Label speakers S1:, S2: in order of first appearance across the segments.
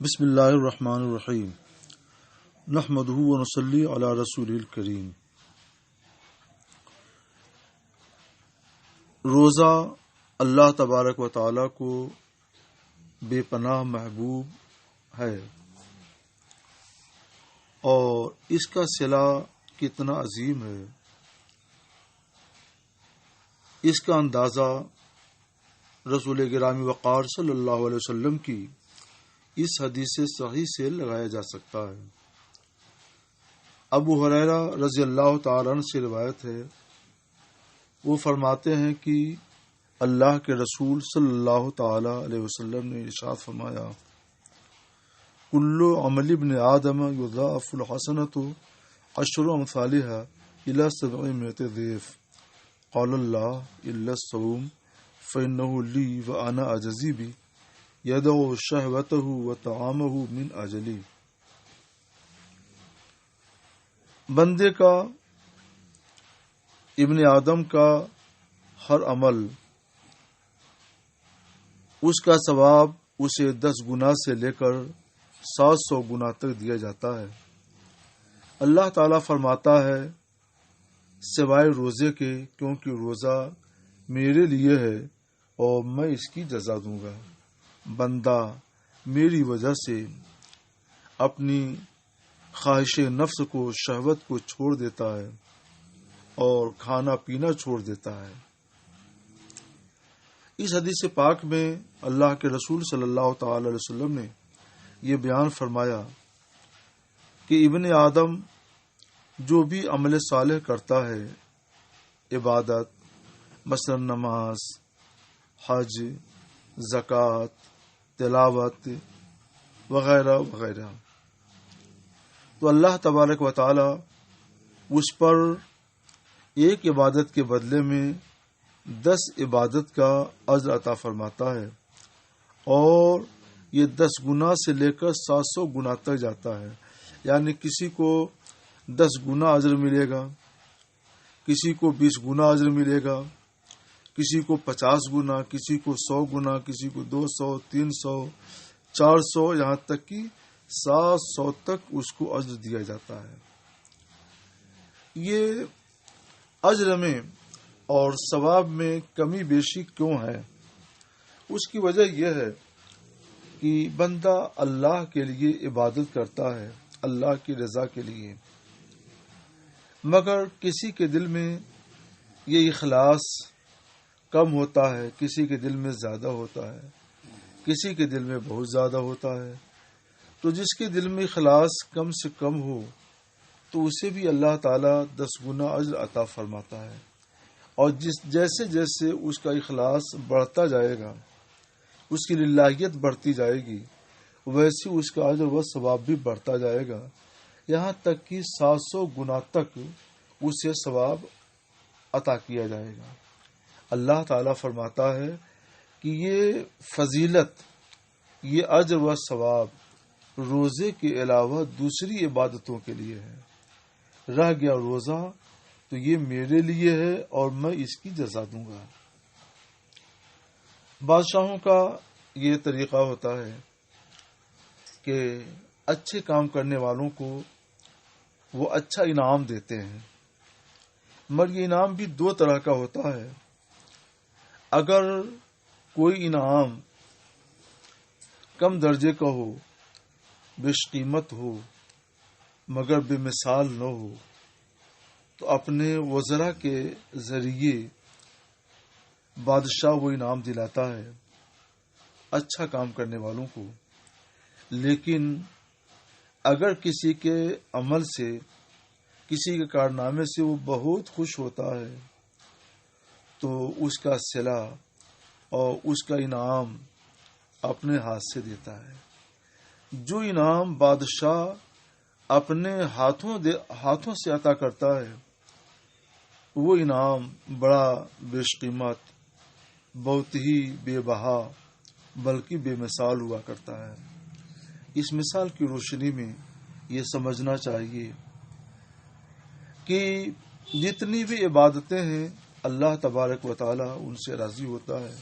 S1: بسم اللہ الرحمن الرحیم نحمدہ ونصلی علی رسول الکریم۔ روزہ اللہ تبارک و تعالی کو بے پناہ محبوب ہے اور اس کا صلہ کتنا عظیم ہے، اس کا اندازہ رسول گرامی وقار صلی اللہ علیہ وسلم کی اس حدیث صحیح سے لگایا جا سکتا ہے۔ ابو ہریرہ رضی اللہ تعالیٰ عنہ سے روایت ہے، وہ فرماتے ہیں کہ اللہ کے رسول صلی اللہ تعالی علیہ وسلم نے ارشاد فرمایا، کل عمل ابن آدم یضاعف الحسنۃ عشر امثالها الی 700 ضعف قال اللہ الا الصوم فانه لی وانا اجزی بہ یدع شہوتہ وطعامہ من اجلی۔ بندے کا، ابن آدم کا ہر عمل، اس کا ثواب اسے 10 گنا سے لے کر 700 گنا تک دیا جاتا ہے۔ اللہ تعالیٰ فرماتا ہے سوائے روزے کے، کیونکہ روزہ میرے لیے ہے اور میں اس کی جزا دوں گا۔ بندہ میری وجہ سے اپنی خواہش نفس کو، شہوت کو چھوڑ دیتا ہے اور کھانا پینا چھوڑ دیتا ہے۔ اس حدیث پاک میں اللہ کے رسول صلی اللہ تعالی علیہ وسلم نے یہ بیان فرمایا کہ ابن آدم جو بھی عمل صالح کرتا ہے، عبادت مثلا نماز، حج، زکوٰۃ، تلاوت وغیرہ وغیرہ، تو اللہ تبارک و تعالی اس پر ایک عبادت کے بدلے میں 10 عبادت کا اجر عطا فرماتا ہے، اور یہ 10 گنا سے لے کر 700 گنا تک جاتا ہے۔ یعنی کسی کو 10 گنا اجر ملے گا، کسی کو 20 گنا اجر ملے گا، کسی کو 50 گنا، کسی کو 100 گنا، کسی کو 200، 300، 400، یہاں تک کہ 700 تک اس کو اجر دیا جاتا ہے۔ یہ اجر میں اور ثواب میں کمی بیشی کیوں ہے؟ اس کی وجہ یہ ہے کہ بندہ اللہ کے لیے عبادت کرتا ہے، اللہ کی رضا کے لیے، مگر کسی کے دل میں یہ اخلاص کم ہوتا ہے، کسی کے دل میں زیادہ ہوتا ہے، کسی کے دل میں بہت زیادہ ہوتا ہے۔ تو جس کے دل میں اخلاص کم سے کم ہو تو اسے بھی اللہ تعالیٰ 10 گنا اجر عطا فرماتا ہے، اور جیسے جیسے اس کا اخلاص بڑھتا جائے گا، اس کی للہیت بڑھتی جائے گی، ویسے اس کا اجر و ثواب بھی بڑھتا جائے گا، یہاں تک کہ 700 گنا تک اسے ثواب عطا کیا جائے گا۔ اللہ تعالیٰ فرماتا ہے کہ یہ فضیلت، یہ اجر و ثواب روزے کے علاوہ دوسری عبادتوں کے لیے ہے۔ رہ گیا روزہ تو یہ میرے لیے ہے اور میں اس کی جزا دوں گا۔ بادشاہوں کا یہ طریقہ ہوتا ہے کہ اچھے کام کرنے والوں کو وہ اچھا انعام دیتے ہیں، مگر یہ انعام بھی 2 طرح کا ہوتا ہے۔ اگر کوئی انعام کم درجے کا ہو، بیش قیمت ہو، مگر بے مثال نہ ہو، تو اپنے وزراء کے ذریعے بادشاہ وہ انعام دلاتا ہے اچھا کام کرنے والوں کو۔ لیکن اگر کسی کے عمل سے، کسی کے کارنامے سے وہ بہت خوش ہوتا ہے تو اس کا صلہ اور اس کا انعام اپنے ہاتھ سے دیتا ہے۔ جو انعام بادشاہ اپنے ہاتھوں سے عطا کرتا ہے، وہ انعام بڑا بیش قیمت، بہت ہی بے بہا، بلکہ بے مثال ہوا کرتا ہے۔ اس مثال کی روشنی میں یہ سمجھنا چاہیے کہ جتنی بھی عبادتیں ہیں، اللہ تبارک و تعالی ان سے راضی ہوتا ہے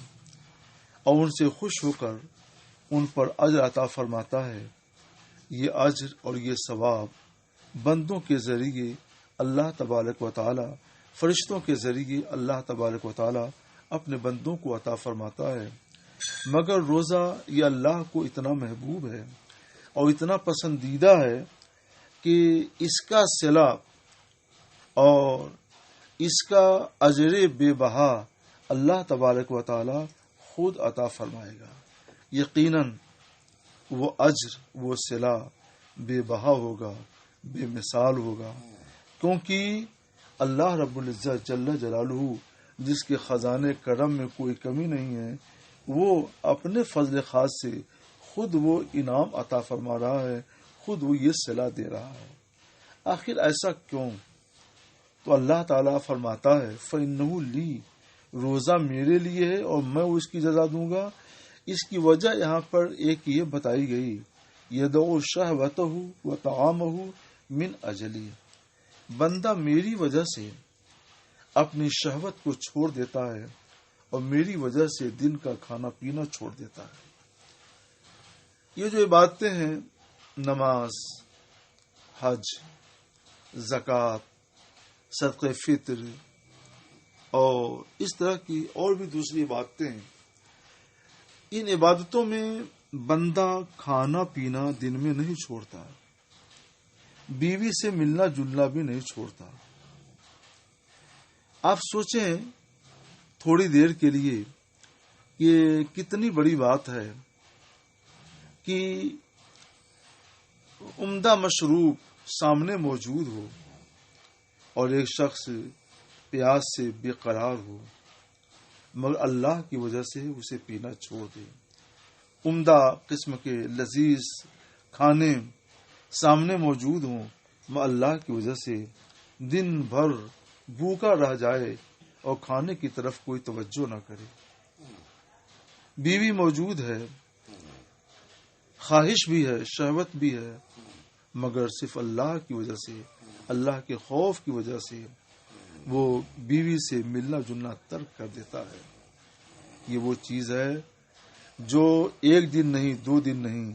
S1: اور ان سے خوش ہو کر ان پر اجر عطا فرماتا ہے۔ یہ اجر اور یہ ثواب بندوں کے ذریعے اللہ تبارک و تعالی، فرشتوں کے ذریعے اللہ تبارک و تعالی اپنے بندوں کو عطا فرماتا ہے۔ مگر روزہ یہ اللہ کو اتنا محبوب ہے اور اتنا پسندیدہ ہے کہ اس کا صلہ اور اس کا اجر بے بہا اللہ تبارک و تعالی خود عطا فرمائے گا۔ یقیناً وہ اجر، وہ صلہ بے بہا ہوگا، بے مثال ہوگا، کیونکہ اللہ رب العزت جل جلالہ، جس کے خزانے کرم میں کوئی کمی نہیں ہے، وہ اپنے فضل خاص سے خود وہ انعام عطا فرما رہا ہے، خود وہ یہ صلہ دے رہا ہے۔ آخر ایسا کیوں؟ تو اللہ تعالیٰ فرماتا ہے فَإِنَّهُ لِي، روزہ میرے لیے ہے اور میں اس کی جزا دوں گا۔ اس کی وجہ یہاں پر ایک یہ بتائی گئی، يَدْعُ شَهْوَتَهُ وَطَعَامَهُ مِنْ أَجْلِي، بندہ میری وجہ سے اپنی شہوت کو چھوڑ دیتا ہے اور میری وجہ سے دن کا کھانا پینا چھوڑ دیتا ہے۔ یہ جو عبادتیں ہیں، نماز، حج، زکوٰۃ، صدقہ فطر اور اس طرح کی اور بھی دوسری عبادتیں ہیں، ان عبادتوں میں بندہ کھانا پینا دن میں نہیں چھوڑتا، بیوی سے ملنا جلنا بھی نہیں چھوڑتا۔ آپ سوچیں تھوڑی دیر کے لیے یہ کتنی بڑی بات ہے کہ عمدہ مشروب سامنے موجود ہو اور ایک شخص پیاس سے بے قرار ہو، مگر اللہ کی وجہ سے اسے پینا چھوڑ دے۔ عمدہ قسم کے لذیذ کھانے سامنے موجود ہوں، مگر اللہ کی وجہ سے دن بھر بھوکا رہ جائے اور کھانے کی طرف کوئی توجہ نہ کرے۔ بیوی موجود ہے، خواہش بھی ہے، شہوت بھی ہے، مگر صرف اللہ کی وجہ سے، اللہ کے خوف کی وجہ سے وہ بیوی سے ملنا جلنا ترک کر دیتا ہے۔ یہ وہ چیز ہے جو ایک دن نہیں، 2 دن نہیں،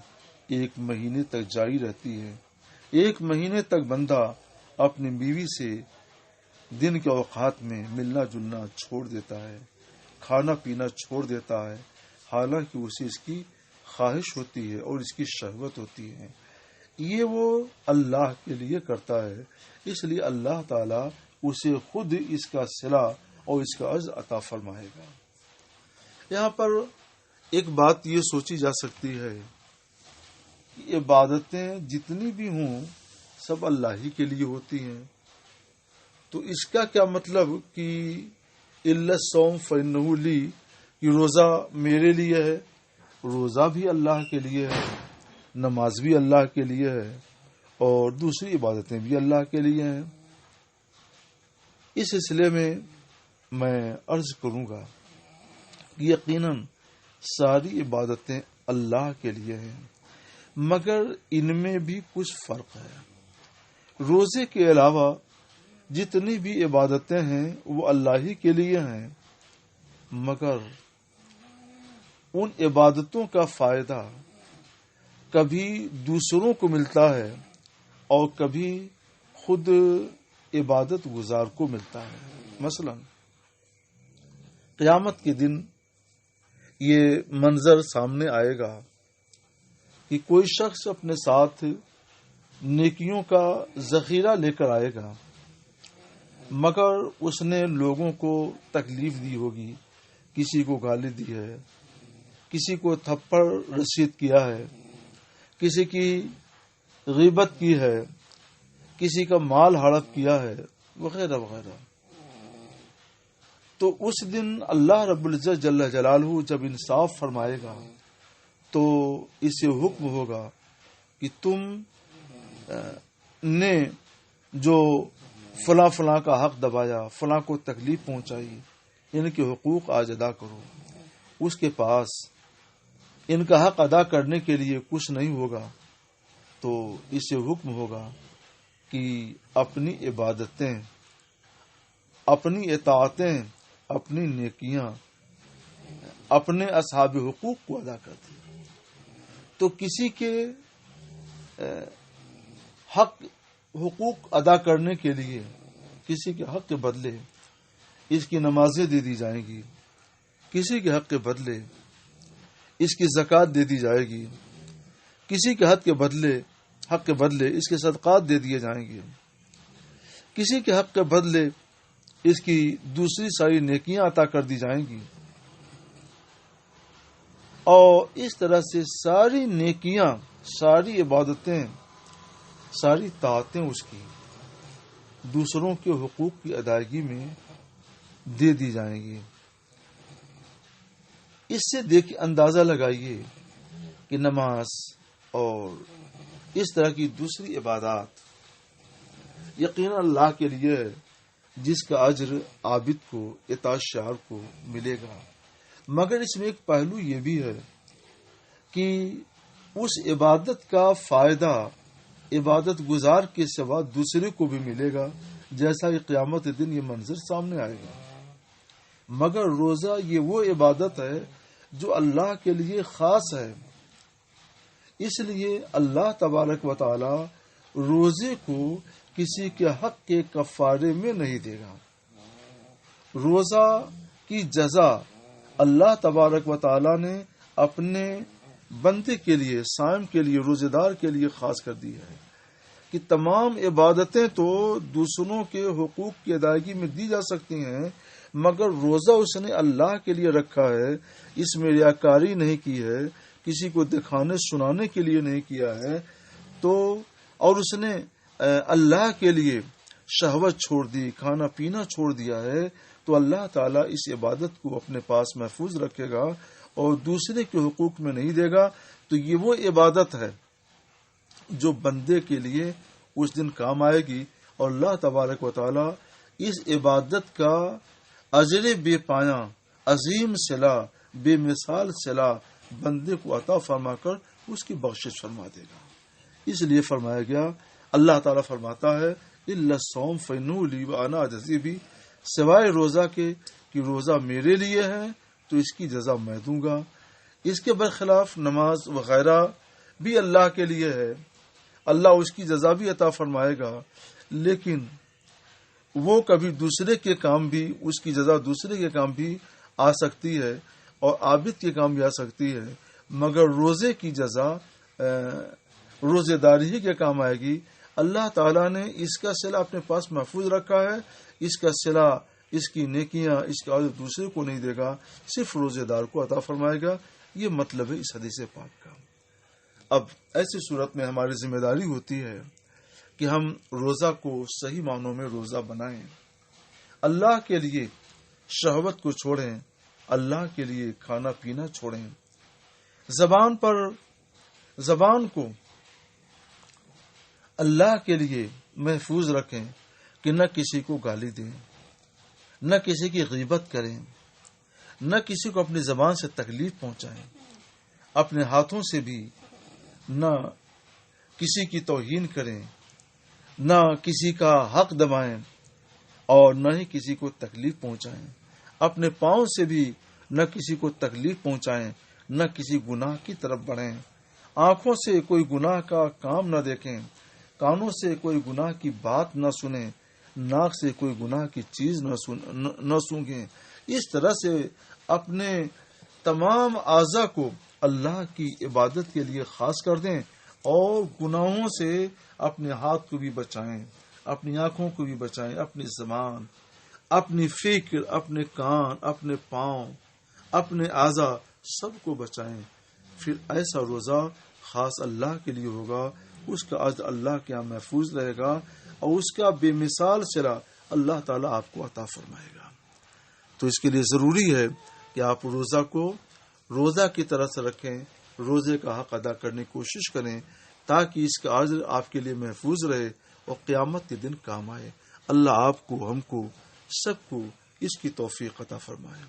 S1: 1 مہینے تک جاری رہتی ہے۔ 1 مہینے تک بندہ اپنی بیوی سے دن کے اوقات میں ملنا جلنا چھوڑ دیتا ہے، کھانا پینا چھوڑ دیتا ہے، حالانکہ اسے اس کی خواہش ہوتی ہے اور اس کی شہوت ہوتی ہے۔ یہ وہ اللہ کے لیے کرتا ہے، اس لیے اللہ تعالیٰ اسے خود اس کا صلہ اور اس کا اجر عطا فرمائے گا۔ یہاں پر ایک بات یہ سوچی جا سکتی ہے کہ عبادتیں جتنی بھی ہوں سب اللہ ہی کے لیے ہوتی ہیں، تو اس کا کیا مطلب کہ إِلَّا الصَّوْمَ فَإِنَّهُ لِي، کہ روزہ میرے لیے ہے؟ روزہ بھی اللہ کے لیے ہے، نماز بھی اللہ کے لیے ہے اور دوسری عبادتیں بھی اللہ کے لیے ہیں۔ اس سلسلے میں عرض کروں گا کہ یقیناً ساری عبادتیں اللہ کے لیے ہیں، مگر ان میں بھی کچھ فرق ہے۔ روزے کے علاوہ جتنی بھی عبادتیں ہیں وہ اللہ ہی کے لیے ہیں، مگر ان عبادتوں کا فائدہ کبھی دوسروں کو ملتا ہے اور کبھی خود عبادت گزار کو ملتا ہے۔ مثلا قیامت کے دن یہ منظر سامنے آئے گا کہ کوئی شخص اپنے ساتھ نیکیوں کا ذخیرہ لے کر آئے گا، مگر اس نے لوگوں کو تکلیف دی ہوگی، کسی کو گالی دی ہے، کسی کو تھپڑ رسید کیا ہے، کسی کی غیبت کی ہے، کسی کا مال ہڑپ کیا ہے، وغیرہ وغیرہ۔ تو اس دن اللہ رب العزت جل جلالہ جب انصاف فرمائے گا تو اسے حکم ہوگا کہ تم نے جو فلاں فلاں کا حق دبایا، فلاں کو تکلیف پہنچائی، ان کے حقوق آج ادا کرو۔ اس کے پاس ان کا حق ادا کرنے کے لیے کچھ نہیں ہوگا، تو اسے حکم ہوگا کہ اپنی عبادتیں، اپنی اطاعتیں، اپنی نیکیاں اپنے اصحاب حقوق کو ادا کر دیں۔ تو کسی کے حقوق ادا کرنے کے لیے، کسی کے حق کے بدلے اس کی نمازیں دے دی جائیں گی، کسی کے حق کے بدلے اس کی زکوٰۃ دے دی جائے گی، کسی کے حق کے بدلے اس کے صدقات دے دیے جائیں گے، کسی کے حق کے بدلے اس کی دوسری ساری نیکیاں عطا کر دی جائیں گی، اور اس طرح سے ساری نیکیاں، ساری عبادتیں، ساری طاعتیں اس کی دوسروں کے حقوق کی ادائیگی میں دے دی جائیں گی۔ اس سے دیکھ اندازہ لگائیے کہ نماز اور اس طرح کی دوسری عبادات یقیناً اللہ کے لیے ہے، جس کا اجر عابد کو، اطاعت شار کو ملے گا، مگر اس میں ایک پہلو یہ بھی ہے کہ اس عبادت کا فائدہ عبادت گزار کے سوا دوسرے کو بھی ملے گا، جیسا کہ قیامت دن یہ منظر سامنے آئے گا۔ مگر روزہ یہ وہ عبادت ہے جو اللہ کے لیے خاص ہے، اس لیے اللہ تبارک و تعالی روزے کو کسی کے حق کے کفارے میں نہیں دے گا۔ روزہ کی جزا اللہ تبارک و تعالی نے اپنے بندے کے لیے، صائم کے لیے، روزے دار کے لیے خاص کر دی ہے کہ تمام عبادتیں تو دوسروں کے حقوق کی ادائیگی میں دی جا سکتی ہیں، مگر روزہ اس نے اللہ کے لیے رکھا ہے، اس میں ریاکاری نہیں کی ہے، کسی کو دکھانے سنانے کے لیے نہیں کیا ہے، تو اور اس نے اللہ کے لیے شہوت چھوڑ دی، کھانا پینا چھوڑ دیا ہے، تو اللہ تعالیٰ اس عبادت کو اپنے پاس محفوظ رکھے گا اور دوسرے کے حقوق میں نہیں دے گا۔ تو یہ وہ عبادت ہے جو بندے کے لیے اس دن کام آئے گی، اور اللہ تبارک و تعالیٰ اس عبادت کا اجر بے پایاں، عظیم صلہ، بے مثال صلہ بندے کو عطا فرما کر اس کی بخشش فرما دے گا۔ اس لیے فرمایا گیا، اللہ تعالیٰ فرماتا ہے الا الصوم فإنه لی وأنا أجزی بھی، سوائے روزہ کے کہ روزہ میرے لیے ہے تو اس کی جزا میں دوں گا۔ اس کے برخلاف نماز وغیرہ بھی اللہ کے لیے ہے، اللہ اس کی جزا بھی عطا فرمائے گا، لیکن وہ کبھی دوسرے کے کام بھی، اس کی جزا دوسرے کے کام بھی آ سکتی ہے اور عابد کے کام بھی آ سکتی ہے، مگر روزے کی جزا روزے داری ہی کے کام آئے گی۔ اللہ تعالیٰ نے اس کا صلہ اپنے پاس محفوظ رکھا ہے، اس کا صلہ، اس کی نیکیاں، اس کا عجر دوسرے کو نہیں دے گا، صرف روزے دار کو عطا فرمائے گا۔ یہ مطلب ہے اس حدیث پاک کا۔ اب ایسی صورت میں ہماری ذمہ داری ہوتی ہے کہ ہم روزہ کو صحیح معنوں میں روزہ بنائیں، اللہ کے لیے شہوت کو چھوڑیں، اللہ کے لیے کھانا پینا چھوڑیں، زبان کو اللہ کے لیے محفوظ رکھیں کہ نہ کسی کو گالی دیں، نہ کسی کی غیبت کریں، نہ کسی کو اپنی زبان سے تکلیف پہنچائیں، اپنے ہاتھوں سے بھی نہ کسی کی توہین کریں، نہ کسی کا حق دبائیں اور نہ ہی کسی کو تکلیف پہنچائیں، اپنے پاؤں سے بھی نہ کسی کو تکلیف پہنچائیں، نہ کسی گناہ کی طرف بڑھیں، آنکھوں سے کوئی گناہ کا کام نہ دیکھیں، کانوں سے کوئی گناہ کی بات نہ سنیں، ناک سے کوئی گناہ کی چیز نہ سونگیں۔ اس طرح سے اپنے تمام اعضاء کو اللہ کی عبادت کے لیے خاص کر دیں اور گناہوں سے اپنے ہاتھ کو بھی بچائیں، اپنی آنکھوں کو بھی بچائیں، اپنی زبان، اپنی فکر، اپنے کان، اپنے پاؤں، اپنے اعضاء سب کو بچائیں۔ پھر ایسا روزہ خاص اللہ کے لیے ہوگا، اس کا اجر اللہ کے یہاں محفوظ رہے گا اور اس کا بے مثال صلہ اللہ تعالیٰ آپ کو عطا فرمائے گا۔ تو اس کے لیے ضروری ہے کہ آپ روزہ کو روزہ کی طرح سے رکھیں، روزے کا حق ادا کرنے کی کوشش کریں تاکہ اس کا اجر آپ کے لیے محفوظ رہے اور قیامت کے دن کام آئے۔ اللہ آپ کو، ہم کو، سب کو اس کی توفیق عطا فرمائے۔